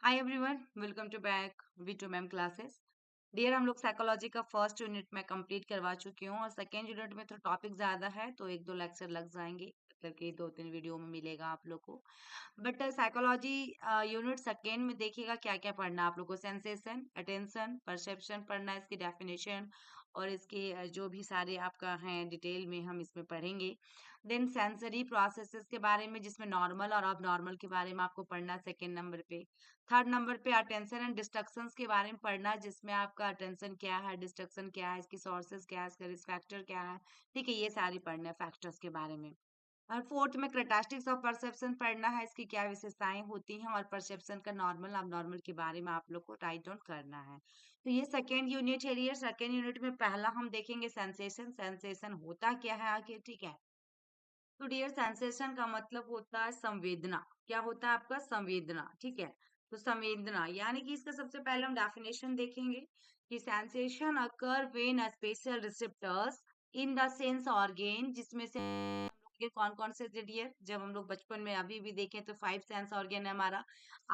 Hi everyone, welcome to back V2 ma'am classes. Dear, हम लोग psychology का first unit में कंप्लीट करवा चुकी हूँ और सेकेंड यूनिट में तो टॉपिक ज्यादा है, तो एक दो लेक्चर लग जाएंगे, मतलब कि 2-3 वीडियो में मिलेगा आप लोग को। बट साइकोलॉजी यूनिट सेकेंड में देखिएगा क्या क्या पढ़ना है आप लोग को। सेंसेशन, अटेंशन, परसेप्शन पढ़ना है, इसकी डेफिनेशन और इसके जो भी सारे आपका हैं डिटेल में हम इसमें पढ़ेंगे। देन सेंसरी प्रोसेसेस के बारे में, जिसमें नॉर्मल और अब नॉर्मल के बारे में आपको पढ़ना है सेकेंड नंबर पे। Third number pay attention and destructions के बारे में पढ़ना है, जिसमें आपका अटेंशन क्या है, डिस्ट्रक्शन क्या है, इसकी सोर्सेज क्या है, इसका रिस्क फैक्टर क्या है। ठीक है, ये सारी पढ़ना है फैक्टर्स के बारे में। और फोर्थ में क्रेटास्टिक्स ऑफ परसेप्शन पढ़ना है, इसकी क्या विशेषताएं होती हैं और परसेप्शन का नॉर्मल अब नॉर्मल के बारे में आप लोग को राइट डाउन करना है। तो ये सेकेंड यूनिट है। ये सेकेंड यूनिट में पहला हम देखेंगे सेंसेशन। सेंसेशन होता क्या है आखिर, ठीक है। तो डियर, सेंसेशन का मतलब होता है संवेदना। क्या होता है आपका? संवेदना, ठीक है। तो संवेदना यानी कि इसका सबसे पहले हम डेफिनेशन देखेंगे कि sensation occur when special receptors in the sense organ, जिसमें से हम लोग के कौन कौन से थे डियर? जब हम लोग बचपन में अभी भी देखें तो 5 सेंस ऑर्गेन है हमारा।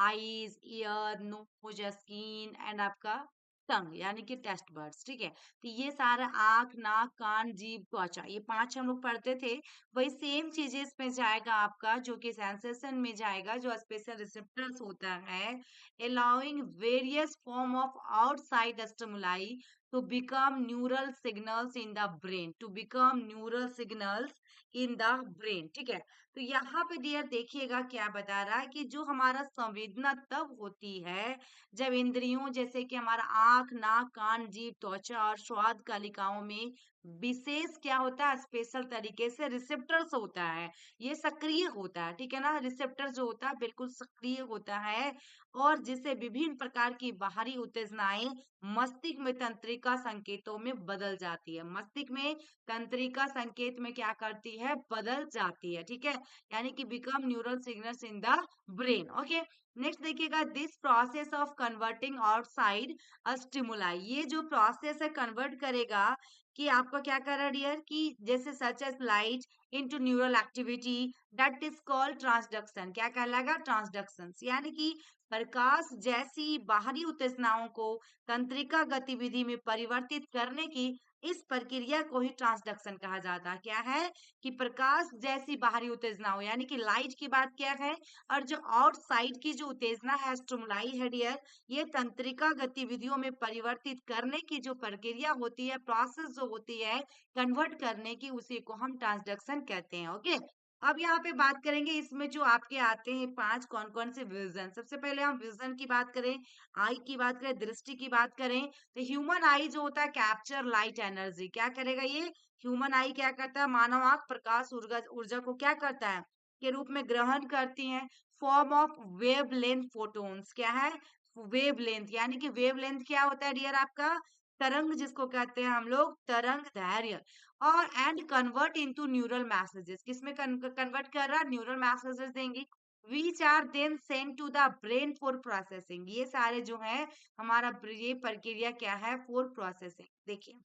Eyes, ear, nose, skin and आपका टंग यानी कि टेस्ट बर्ड्स, ठीक है। तो ये सारा आंख, नाक, कान, जीभ, त्वचा, ये 5 हम लोग पढ़ते थे। वही सेम चीजें इसमें जाएगा आपका, जो कि सेंसेशन में जाएगा, जो स्पेशल रिसेप्टर्स होता है, allowing various form of outside stimuli to become neural signals in the brain, to become neural signals in the brain, ठीक है। तो यहाँ पे डियर देखिएगा क्या बता रहा है कि जो हमारा संवेदना तब होती है जब इंद्रियों जैसे कि हमारा आंख, नाक, कान, जीभ, त्वचा और स्वाद कालिकाओं में विशेष क्या होता है, स्पेशल तरीके से रिसेप्टर्स होता है, ये सक्रिय होता है, ठीक है ना। रिसेप्टर जो होता है बिल्कुल सक्रिय होता है और जिसे विभिन्न प्रकार की बाहरी उत्तेजनाएं मस्तिष्क में तंत्रिका संकेतों में बदल जाती है। मस्तिष्क में तंत्रिका संकेत में क्या करती है, बदल जाती है, ठीक है। यानी कि become neural signals in the brain. Okay, next देखिएगा, this process of converting outside stimuli, ये जो प्रोसेस है कन्वर्ट करेगा कि आपका क्या कर रहा है डियर, कि जैसे such as light into neural activity, that is called transduction. क्या कहलाएगा? ट्रांसडक्शन। यानी कि प्रकाश जैसी बाहरी उत्तेजनाओं को तंत्रिका गतिविधि में परिवर्तित करने की इस प्रक्रिया को ही ट्रांसडक्शन कहा जाता है। क्या है? कि प्रकाश जैसी बाहरी उत्तेजनाओं यानी कि लाइट की बात क्या है, और जो आउटसाइड की जो उत्तेजना है, स्टिमुलाई है डियर, ये तंत्रिका गतिविधियों में परिवर्तित करने की जो प्रक्रिया होती है, प्रोसेस जो होती है कन्वर्ट करने की, उसी को हम ट्रांसडक्शन कहते हैं। ओके, अब यहाँ पे बात करेंगे इसमें जो आपके आते हैं 5 कौन कौन से विजन। सबसे पहले हम विजन की बात करें, आई की बात करें, दृष्टि की बात करें, तो ह्यूमन आई जो होता है कैप्चर लाइट एनर्जी। क्या करेगा ये? ह्यूमन आई क्या करता है? मानव आंख प्रकाश ऊर्जा ऊर्जा को क्या करता है, के रूप में ग्रहण करती है, form of wave length photons. क्या है? वेव लेंथ, यानी कि वेव लेंथ क्या होता है डियर आपका? तरंग, जिसको कहते हैं हम लोग तरंग दैर्घ्य। और and convert into neural messages, किसमें कन्वर्ट कर रहा है? न्यूरल मैसेजेस देंगे, which are then send to the brain for processing. ये सारे जो है हमारा ये प्रक्रिया क्या है? For processing. देखिए,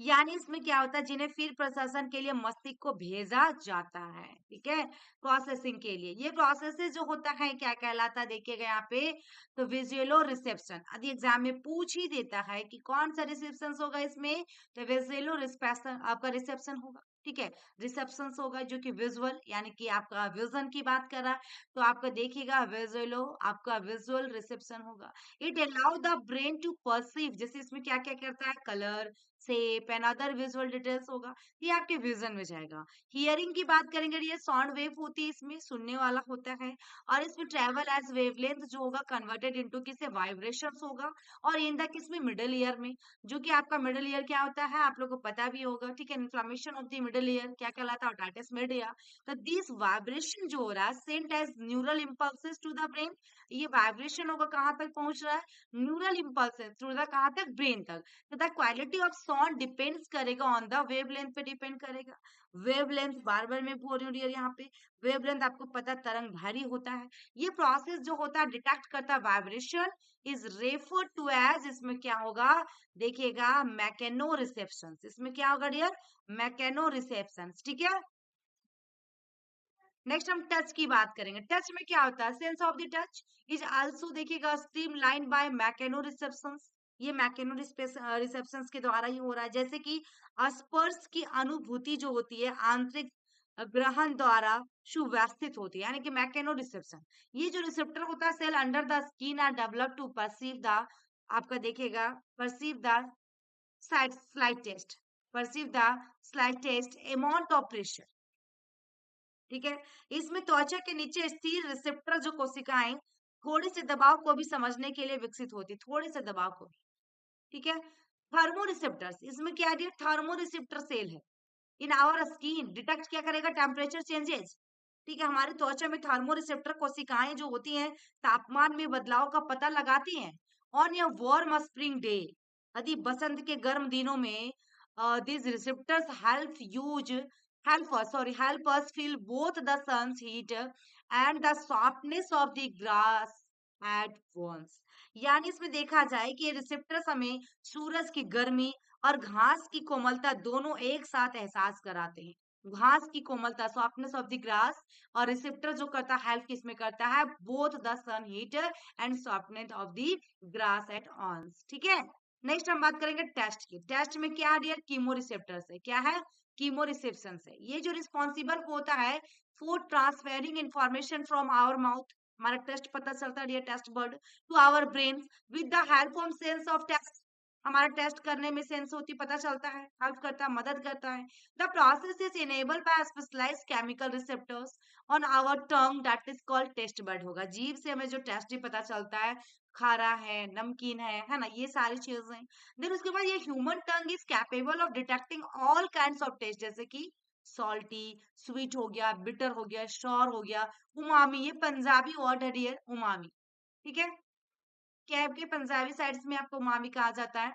यानी इसमें क्या होता है, जिन्हें फिर प्रशासन के लिए मस्तिष्क को भेजा जाता है, ठीक है, प्रोसेसिंग के लिए। ये प्रोसेस जो होता है क्या कहलाता है, देखिएगा यहाँ पे, तो विजुअलो रिसेप्शन। यदि एग्जाम में पूछ ही देता है कि कौन सा रिसेप्शन होगा इसमें, तो विजुअलो रिसेप्शन आपका रिसेप्शन होगा, ठीक है। रिसेप्शन होगा जो कि विजुअल यानी कि आपका विजन की बात कर रहा है, तो आपका देखिएगा विजुअलो आपका विजुअल रिसेप्शन होगा। It allow the brain to perceive, जैसे इसमें क्या क्या करता है, colour, shape and other visual details होगा, ये आपके विजन में जाएगा। हियरिंग की बात करेंगे, ये साउंड वेव होती है, इसमें सुनने वाला होता है, और इसमें ट्रेवल एज वेवलेंथ जो होगा कन्वर्टेड इनटू किससे, वाइब्रेशंस होगा। और इन द किसमें, मिडिल ईयर में, जो कि आपका मिडिल ईयर क्या होता है आप लोग को पता भी होगा, ठीक है। Inflammation of the middle ear क्या कहलाता है, ओटाइटिस मीडिया। तो दिस वाइब्रेशन जो हो रहा है sent as neural impulses to the brain, ये वाइब्रेशन होगा कहाँ तक पहुंच रहा है, न्यूरल इंपल्सेस थ्रू द कहाँ तक, ब्रेन तक। तो the quality of sound depends करेगा ऑन द वेवलेंथ पे डिपेंड करेगा। वेवलेंथ बार बार मैं बोल रही हूँ डियर, यहाँ पे वेवलेंथ आपको पता तरंग भारी होता है। ये प्रोसेस जो होता है डिटेक्ट करता है vibration, is refer to as, इसमें क्या होगा देखिएगा, मैकेनो रिसेप्शन। इसमें क्या होगा डियर, मैकेनो रिसेप्शन, ठीक है। नेक्स्ट हम टच की बात करेंगे। टच में क्या होता है? Sense of the touch is also देखिएगा स्ट्रीमलाइन बाय मैकेनो रिसेप्शंस। ये मैकेनो रिसेप्शंस के द्वारा ही हो रहा है। जैसे कि स्पर्श की अनुभूति जो होती है आंतरिक ग्रहण द्वारा सुव्यवस्थित होती है, यानी कि मैकेनो रिसेप्शन। ये जो रिसेप्टर होता है cell under the skin are develop to perceive the, आपका देखिएगा perceive the slightest, perceive the slightest amount of pressure. ठीक है, इसमें त्वचा के नीचे स्थिर रिसेप्टर जो कोशिकाएं थोड़े से दबाव को भी समझने के लिए विकसित होती, थोड़े से दबाव को भी। ठीक है, थर्मो रिसेप्टर्स, इसमें क्या दिया? थर्मो रिसेप्टर सेल है इन आवर स्किन, डिटेक्ट क्या करेगा? Temperature changes. ठीक है, हमारे त्वचा में थर्मो रिसेप्टर कोशिकाएं जो होती हैं तापमान में बदलाव का पता लगाती हैं। On a warm spring day, यदि बसंत के गर्म दिनों में these receptors help us feel both the sun's heat and the softness of the grass at once। यानी इसमें देखा जाए कि ये रिसेप्टर्स हमें सूरज की गर्मी और घास की कोमलता दोनों एक साथ एहसास कराते हैं। घास की कोमलता, सॉफ्टनेस ऑफ द ग्रास, और रिसेप्टर जो करता है हेल्प किसमें करता है? Both the sun heat and softness of the grass at once. ठीक है, नेक्स्ट हम बात करेंगे टेस्ट की। टेस्ट में क्या है डियर? कीमो रिसेप्टर है। क्या है? कीमो रिसेप्शन है। ये जो रिस्पॉन्सिबल होता है for transferring information from our mouth, हमारा टेस्ट पता चलता है dear taste bud, to our brain with the help of sense of taste. हमारा टेस्ट करने में सेंस होती, पता चलता है, हेल्प करता है, मदद करता है। The process is enabled by specialised chemical receptors on our tongue that is called taste bud. होगा जीभ से हमें जो टेस्ट ही पता चलता है, खारा है, नमकीन है ना, ये सारी चीजें। देन उसके बाद ये human tongue is capable of detecting all kinds of taste, जैसे कि सॉल्टी, स्वीट हो गया, बिटर हो गया, श्योर हो गया, उमामी, ये पंजाबी वर्ड है डियर, उमामी। ठीक है, क्या है आपके पंजाबी साइड्स में आपको उमामी कहा जाता है।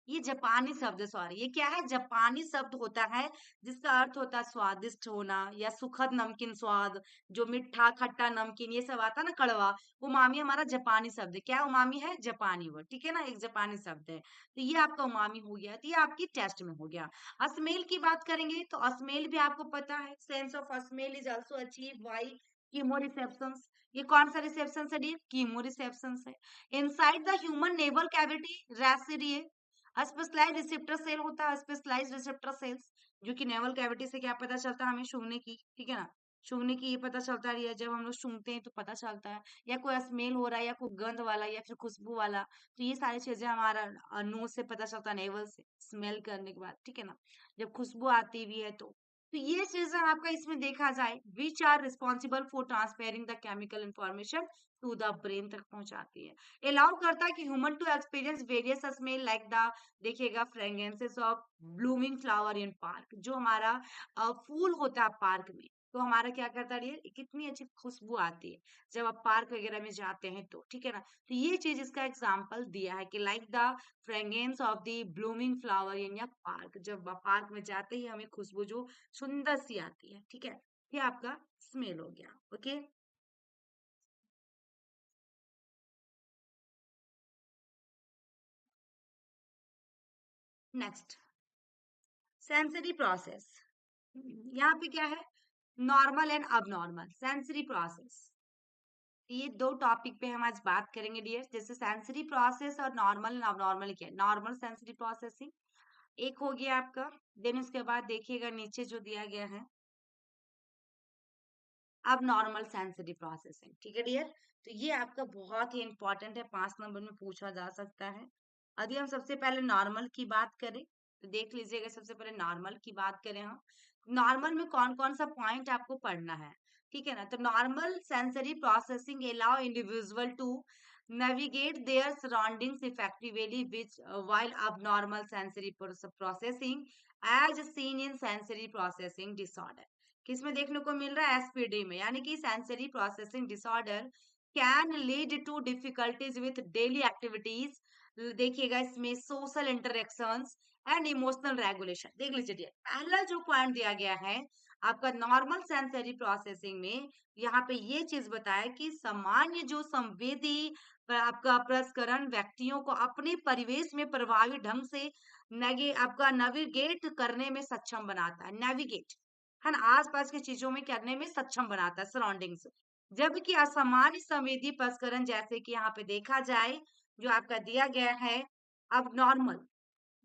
ये जापानी शब्द है, सॉरी, ये क्या है? जापानी शब्द होता है जिसका अर्थ होता है स्वादिष्ट होना या सुखद नमकीन स्वाद, जो मीठा खट्टा नमकीन ये सब आता है ना, कड़वा। उमामी हमारा जापानी शब्द है। क्या उमामी है? जापानी वर्ड। ठीक है ना, एक जापानी शब्द है। तो ये आपका उमामी हो गया, तो ये आपकी टेस्ट में हो गया। अस्मेल की बात करेंगे तो अस्मेल भी आपको पता है, sense of smell is also achieve by chemo receptions. ये कौन सा रिसेप्शन है डियर? कीमो रिसेप्शंस है। Inside the human naval cavity reside specialised receptor cell होता है, स्पेशलाइज्ड रिसेप्टर सेल्स, जो कि नेवल कैविटी से क्या पता चलता है? हमें सूंघने की, ठीक है ना, सूंघने की ये पता चलता है, जब हम लोग सूंघते हैं तो पता चलता है, या कोई स्मेल हो रहा है या कोई गंध वाला या फिर खुशबू वाला, तो ये सारी चीजें हमारा नोज से पता चलता है, नेवल से स्मेल करने के बाद। ठीक है ना, जब खुशबू आती भी है तो ये चीजें आपका इसमें देखा जाए which are responsible for transferring the chemical information to the brain तक पहुंचाती है। अलाउ करता है कि human to experience various smell like the, देखिएगा, fragrances of blooming flower in park, जो हमारा फूल होता है पार्क में, तो हमारा क्या करता है ये, कितनी अच्छी खुशबू आती है जब आप पार्क वगैरह में जाते हैं तो। ठीक है ना, तो ये चीज इसका एग्जाम्पल दिया है कि like the fragrance of the blooming flower इन या पार्क, जब पार्क में जाते ही हमें खुशबू जो सुंदर सी आती है। ठीक है, ये आपका स्मेल हो गया। Okay, next sensory process. यहाँ पे क्या है? Normal and abnormal sensory process. ये दो टॉपिक पे हम आज बात करेंगे डियर, जैसे सेंसरी प्रोसेस और नॉर्मल एंड अबनॉर्मल। क्या है? नॉर्मल सेंसरी प्रोसेसिंग एक हो गया आपका। देन उसके बाद देखिएगा नीचे जो दिया गया है अब नॉर्मल सेंसरी प्रोसेसिंग। ठीक है डियर, तो ये आपका बहुत ही इंपॉर्टेंट है, 5 नंबर में पूछा जा सकता है। यदि हम सबसे पहले नॉर्मल की बात करें तो देख लीजिएगा, सबसे पहले नॉर्मल की बात करें हम, नॉर्मल में कौन कौन सा पॉइंट आपको पढ़ना है। ठीक है ना, तो normal sensory processing allow individual to navigate their surroundings effectively, which while abnormal sensory processing as seen in sensory processing disorder, किसमें देखने को मिल रहा है? एसपीडी में, यानी कि sensory processing disorder can lead to difficulties with daily activities. देखिएगा इसमें social interactions and emotional regulation. देख लीजिए पहला जो पॉइंट दिया गया है आपका नॉर्मल सेंसरी प्रोसेसिंग में, यहाँ पे ये चीज बताया कि सामान्य जो संवेदी आपका प्रसंस्करण व्यक्तियों को अपने परिवेश में प्रभावी ढंग से आपका नेविगेट करने में सक्षम बनाता है। नेविगेट, है ना, आस-पास की चीज़ों में करने में सक्षम बनाता है सराउंडिंग्स। जबकि असामान्य संवेदी प्रसंस्करण जैसे कि यहाँ पे देखा जाए, जो आपका दिया गया है अब नॉर्मल,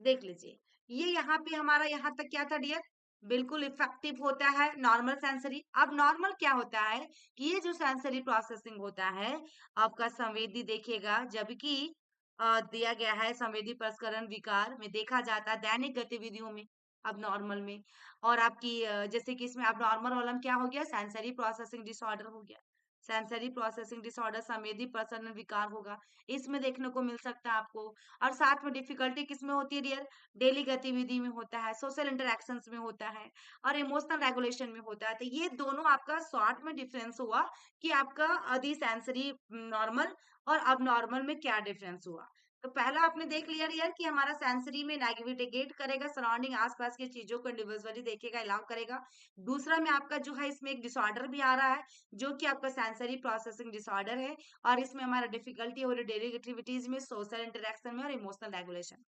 देख लीजिए, ये यहाँ पे हमारा यहाँ तक क्या था डियर? बिल्कुल इफेक्टिव होता है नॉर्मल सेंसरी। अब नॉर्मल क्या होता है कि ये जो सेंसरी प्रोसेसिंग होता है, आपका संवेदी देखिएगा, जबकि दिया गया है संवेदी प्रसंस्करण विकार में देखा जाता है दैनिक गतिविधियों में, अब नॉर्मल में। और आपकी जैसे कि इसमें अब नॉर्मल वाला में क्या हो गया? सेंसरी प्रोसेसिंग डिसऑर्डर हो गया। सेंसरी प्रोसेसिंग डिसऑर्डर संवेदी प्रसंस्करण विकार होगा, इसमें देखने को मिल सकता है आपको। और साथ में डिफिकल्टी किसमें होती है डियर? डेली गतिविधि में होता है, सोशल इंटरैक्शंस में होता है और इमोशनल रेगुलेशन में होता है। तो ये दोनों आपका शॉर्ट में डिफरेंस हुआ कि आपका अधि सेंसरी नॉर्मल और अब नॉर्मल में क्या डिफरेंस हुआ। तो पहला आपने देख लिया यार कि हमारा सेंसरी में नेविगेट करेगा, सराउंडिंग आसपास की चीजों को इंडिविजुअली देखेगा, अलाउ करेगा। दूसरा में आपका जो है इसमें एक डिसऑर्डर भी आ रहा है, जो कि आपका सेंसरी प्रोसेसिंग डिसऑर्डर है और इसमें हमारा डिफिकल्टी हो रही है डेली एक्टिविटीज में, सोशल इंटरेक्शन में और emotional regulation.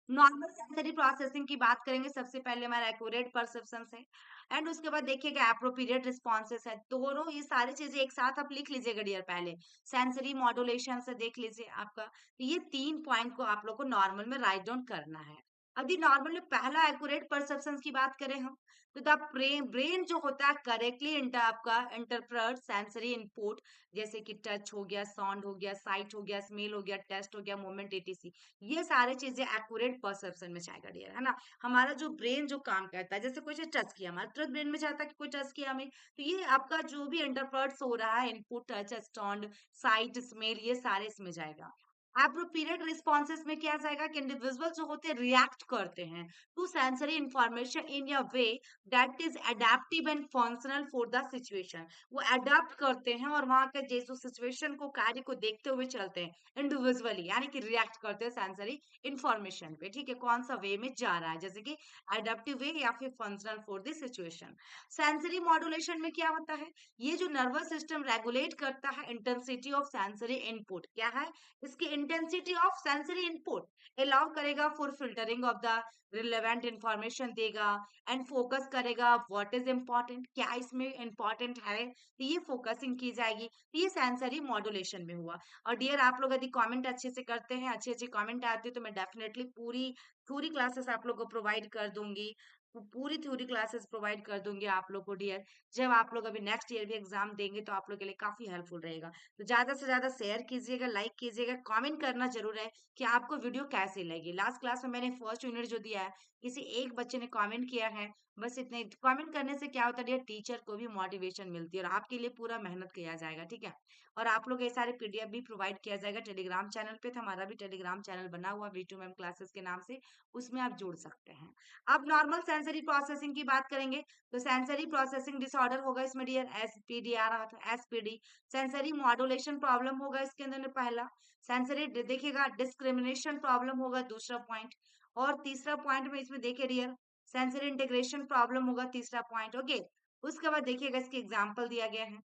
Normal sensory processing की बात करेंगे, सबसे पहले हमारा एक्यूरेट परसेप्शन है एंड उसके बाद देखिएगा एप्रोप्रिएट रिस्पॉन्सेस है। दोनों ये सारी चीजें एक साथ आप लिख लीजिएगा डियर, पहले सेंसरी मॉड्यूलेशन से देख लीजिए आपका। तो ये 3 पॉइंट को आप लोग को नॉर्मल में राइट डाउन करना है। अभी नॉर्मल में पहला एक्यूरेट परसेप्शन की बात करें हम, तो द ब्रेन जो होता है करेक्टली इंटर आपका इंटरप्रेट सेंसरी इनपुट, जैसे कि टच हो गया, साउंड हो गया, साइट हो गया, स्मेल हो गया, टेस्ट हो गया, मोमेंट एटीसी, ये सारी चीजें एक्यूरेट परसेप्शन में जाएगा डियर, है ना। हमारा जो ब्रेन जो काम करता है, जैसे कोई चीज टच किया, हमारा तुरंत ब्रेन में जाता है कि कोई टच किया हमें, तो ये आपका जो भी इंटरप्रेट्स हो रहा है input, touch, sound, site, smell, ये सारे इसमें जाएगा। एप्रोप्रिएट रिस्पॉन्सेस में क्या जाएगा कि इंडिविजुअल जो होते हैं रिएक्ट करते हैं to sensory information in a way that is adaptive and functional for the situation. वो अडेप्ट करते हैं और वहां के जैसे सिचुएशन को, कार्य को देखते हुए चलते हैं इंडिविजुअली, यानी कि रिएक्ट करते हैं सेंसरी इंफॉर्मेशन पे, ठीक है, कौन सा वे में जा रहा है, जैसे कि अडेप्टिव वे या फिर functional for the situation. Sensory modulation में क्या होता है? ये जो नर्वस सिस्टम रेगुलेट करता है इंटेंसिटी ऑफ सेंसरी इनपुट, क्या है इसकी intensity of sensory input, allow करेगा for filtering of the relevant information देगा एंड फोकस करेगा व्हाट इज इंपॉर्टेंट, क्या इसमें इंपॉर्टेंट है, तो ये फोकसिंग की जाएगी। तो ये सेंसरी मॉड्यूलेशन में हुआ। और डियर आप लोग यदि कमेंट अच्छे से करते हैं, अच्छी अच्छी कमेंट आती है, तो मैं डेफिनेटली पूरी पूरी क्लासेस आप लोग को प्रोवाइड कर दूंगी, पूरी थ्योरी क्लासेस प्रोवाइड कर दूंगी आप लोग को डियर। जब आप लोग अभी नेक्स्ट ईयर भी एग्जाम देंगे तो आप लोग के लिए काफी हेल्पफुल रहेगा। तो ज्यादा से ज्यादा शेयर कीजिएगा, लाइक कीजिएगा, कमेंट करना जरूर है कि आपको वीडियो कैसी लगी। लास्ट क्लास में मैंने फर्स्ट यूनिट जो दिया है, किसी एक बच्चे ने कमेंट किया है, बस इतने कमेंट करने से क्या होता है, टीचर को भी मोटिवेशन मिलती है और आपके लिए पूरा मेहनत किया जाएगा, ठीक है। और आप लोग ये सारे पीडीएफ भी प्रोवाइड किया जाएगा टेलीग्राम चैनल पे, तो हमारा भी टेलीग्राम चैनल बना हुआ वी टू मैम क्लासेस के नाम से, उसमें आप जुड़ सकते हैं। अब नॉर्मल सेंसरी प्रोसेसिंग की बात करेंगे, तो सेंसरी प्रोसेसिंग डिसऑर्डर होगा इसमें डियर, एसपीडी आ रहा था, एसपीडी सेंसरी मॉड्यूलेशन प्रॉब्लम होगा इसके अंदर में पहला। सेंसरी देखिएगा डिस्क्रिमिनेशन प्रॉब्लम होगा दूसरा पॉइंट। और तीसरा पॉइंट में इसमें देखिए डियर सेंसरी इंटीग्रेशन प्रॉब्लम होगा तीसरा पॉइंट, ओके। उसके बाद देखिएगा इसके एग्जाम्पल दिया गया है,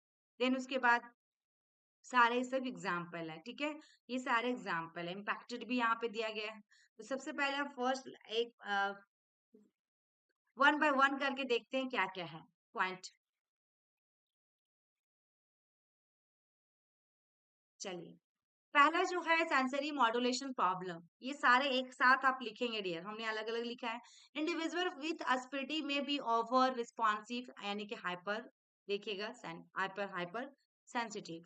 देन उसके बाद सारे सब एग्जाम्पल है, ठीक है, ये सारे एग्जाम्पल है, इम्पैक्टेड भी यहाँ पे दिया गया है। तो सबसे पहले फर्स्ट एक वन बाय वन करके देखते हैं क्या क्या है पॉइंट। चलिए, पहला जो है सेंसरी मॉड्यूलेशन प्रॉब्लम, ये सारे एक साथ आप लिखेंगे डियर, हमने अलग अलग लिखा है। इंडिविजुअल विथ अस्पिरिटी में बी ओवर रिस्पॉन्सिव, यानी कि हाइपर, देखिएगा हाइपर हाइपर सेंसिटिव,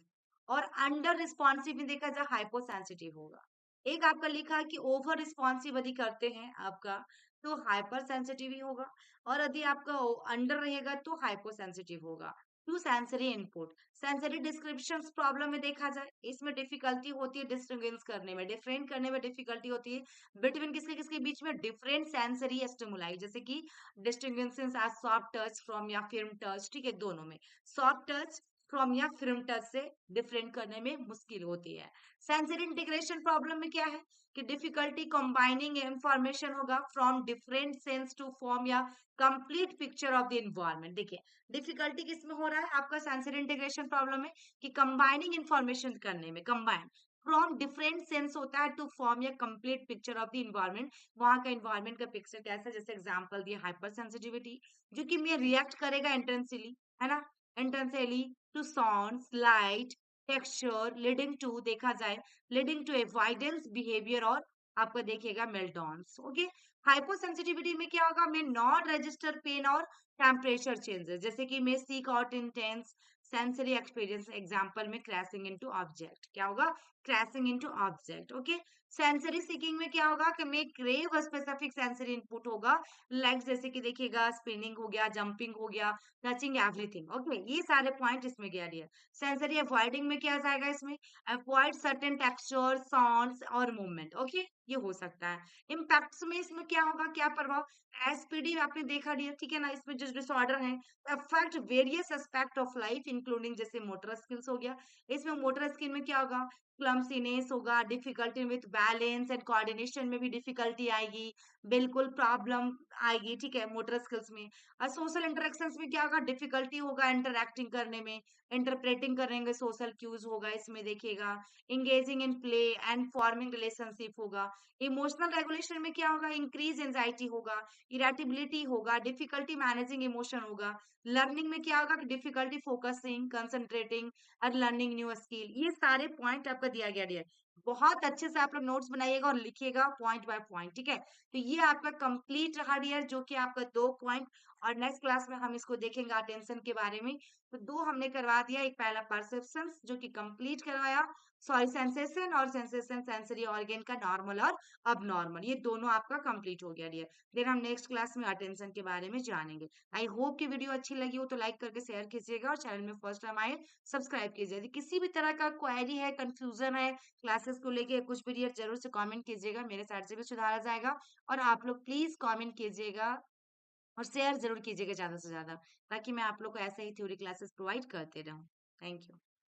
और अंडर रिस्पॉन्सिव में देखा जाए हाइपो सेंसिटिव होगा। एक आपका लिखा है कि ओवर रिस्पॉन्सिव यदि करते हैं आपका तो हाइपर सेंसिटिव ही होगा, और यदि आपका अंडर रहेगा तो हाइपो सेंसिटिव होगा। To sensory input, sensory description problem में देखा जाए, इसमें डिफिकल्टी होती है डिस्टिंग्विश करने में, डिफरेंट करने में डिफिकल्टी होती है बिटवीन किसके किसके बीच में, डिफरेंट सेंसरी स्टिमुलाई, जैसे कि distinguishing as soft touch from या फिर्म टच, ठीक है, दोनों में सॉफ्ट टच फ्रॉम या फिर्म टच से डिफरेंट करने में मुश्किल होती है। सेंसरी इंटीग्रेशन प्रॉब्लम में क्या है कि डिफिकल्टी कंबाइनिंग इंफॉर्मेशन होगा from different sense to form या complete picture of the environment. देखिए डिफिकल्टी किसमें हो रहा है आपका सेंसरी इंटीग्रेशन प्रॉब्लम में कि कंबाइनिंग इंफॉर्मेशन करने में, कंबाइन फ्रॉम डिफरेंट सेंस होता है to form a complete picture of the environment. वहां का इन्वायरमेंट का पिक्चर कैसा, जैसे एग्जांपल दिया हाइपर सेंसिटिविटी, जो कि मैं रिएक्ट करेगा इंटेंसिली, है ना, intensely to sounds, light, texture, leading to देखा जाए, लीडिंग टू एवॉइडेंस बिहेवियर, और आपका देखिएगा मेल्टडाउन्स। ओके, हाइपर सेंसिटिविटी में क्या होगा, मैं नॉट रजिस्टर पेन और टेम्परेचर चेंजेस, जैसे कि मैं seek out intense sensory experience, example में क्रैशिंग इनटू ऑब्जेक्ट, क्या होगा, crashing into object. Okay, sensory seeking में क्या होगा कि मैं क्रेव स्पेसिफिक सेंसरी इनपुट होगा, लाइक जैसे कि देखिएगा स्पिनिंग हो गया, जंपिंग हो गया, टचिंग एवरीथिंग। ओके, ये सारे पॉइंट इसमें गया दिया। सेंसरी अवॉइडिंग में क्या जाएगा इसमें, अवॉइड सर्टेन टेक्सचर, साउंड्स और मूवमेंट। ओके, ये हो सकता है। इम्पैक्ट्स में इसमें क्या होगा, क्या प्रभाव, एसपीडी आपने देखा दिया, ठीक है ना, इसमें जो डिसऑर्डर है affect various aspect of life including जैसे मोटर स्किल्स हो गया, इसमें मोटर स्किल में क्या होगा, क्लमसीनेस होगा, difficulty with balance and coordination में भी डिफिकल्टी आएगी, बिल्कुल प्रॉब्लम आएगी, ठीक है, मोटर स्किल्स में। और सोशल इंटरेक्शंस में क्या होगा, डिफिकल्टी होगा इंटरैक्टिंग करने में, इंटरप्रेटिंग करेंगे, सोशल क्यूज होगा इसमें देखिएगा, engaging in play and forming relationship होगा। इमोशनल रेगुलेशन में क्या होगा, इंक्रीज एंजाइटी होगा, इरेटिबिलिटी होगा, डिफिकल्टी मैनेजिंग इमोशन होगा। लर्निंग में क्या होगा, डिफिकल्टी फोकसिंग, कंसंट्रेटिंग और लर्निंग न्यू स्किल। ये सारे पॉइंट आपका दिया गया है। बहुत अच्छे से आप लोग नोट्स बनाइएगा और लिखिएगा पॉइंट बाय पॉइंट, ठीक है। तो ये आपका कंप्लीट रहा डियर, जो कि आपका 2 पॉइंट, और नेक्स्ट क्लास में हम इसको देखेंगे अटेंशन के बारे में। तो 2 हमने करवा दिया, एक पहला परसेप्शन जो कि कंप्लीट करवाया, सॉरी सेंसेशन, और सेंसेशन सेंसरी ऑर्गन का नॉर्मल और अब नॉर्मल, ये दोनों आपका कंप्लीट हो गया डियर। फिर हम नेक्स्ट क्लास में अटेंशन के बारे में जानेंगे। आई होप कि वीडियो अच्छी लगी हो तो लाइक करके शेयर कीजिएगा, और चैनल में फर्स्ट टाइम आए सब्सक्राइब कीजिए। यदि किसी भी तरह का क्वेरी है, कंफ्यूजन है क्लासेस को लेके कुछ भी डियर, जरूर से कमेंट कीजिएगा, मेरे साइड से भी सुधारा जाएगा। और आप लोग प्लीज कमेंट कीजिएगा और शेयर जरूर कीजिएगा ज्यादा से ज्यादा, ताकि मैं आप लोग को ऐसे ही थ्योरी क्लासेस प्रोवाइड करते रहूं। Thank you.